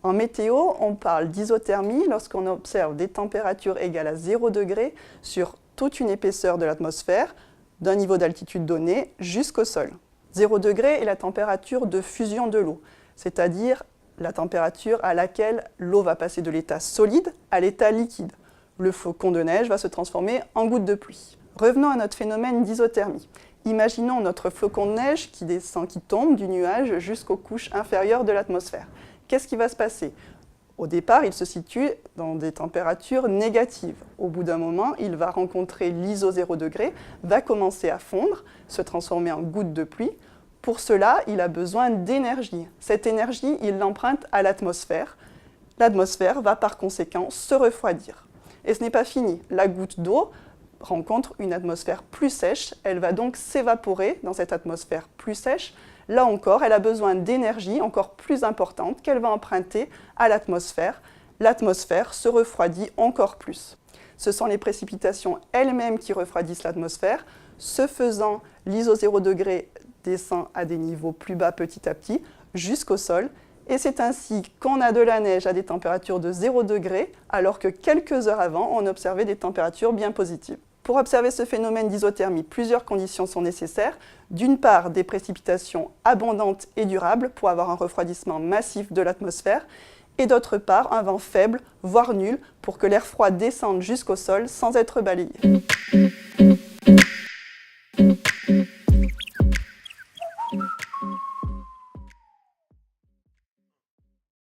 En météo, on parle d'isothermie lorsqu'on observe des températures égales à 0 degré sur toute une épaisseur de l'atmosphère, d'un niveau d'altitude donné jusqu'au sol. 0 degré est la température de fusion de l'eau, c'est-à-dire la température à laquelle l'eau va passer de l'état solide à l'état liquide. Le flocon de neige va se transformer en goutte de pluie. Revenons à notre phénomène d'isothermie. Imaginons notre flocon de neige qui descend, qui tombe du nuage jusqu'aux couches inférieures de l'atmosphère. Qu'est-ce qui va se passer ? Au départ, il se situe dans des températures négatives. Au bout d'un moment, il va rencontrer l'iso 0 degré, va commencer à fondre, se transformer en goutte de pluie. Pour cela, il a besoin d'énergie. Cette énergie, il l'emprunte à l'atmosphère. L'atmosphère va par conséquent se refroidir. Et ce n'est pas fini. La goutte d'eau rencontre une atmosphère plus sèche. Elle va donc s'évaporer dans cette atmosphère plus sèche. Là encore, elle a besoin d'énergie encore plus importante qu'elle va emprunter à l'atmosphère. L'atmosphère se refroidit encore plus. Ce sont les précipitations elles-mêmes qui refroidissent l'atmosphère. Ce faisant, l'iso 0 degré descend à des niveaux plus bas petit à petit jusqu'au sol. Et c'est ainsi qu'on a de la neige à des températures de 0 degré, alors que quelques heures avant, on observait des températures bien positives. Pour observer ce phénomène d'isothermie, plusieurs conditions sont nécessaires. D'une part, des précipitations abondantes et durables pour avoir un refroidissement massif de l'atmosphère, et d'autre part, un vent faible, voire nul, pour que l'air froid descende jusqu'au sol sans être balayé.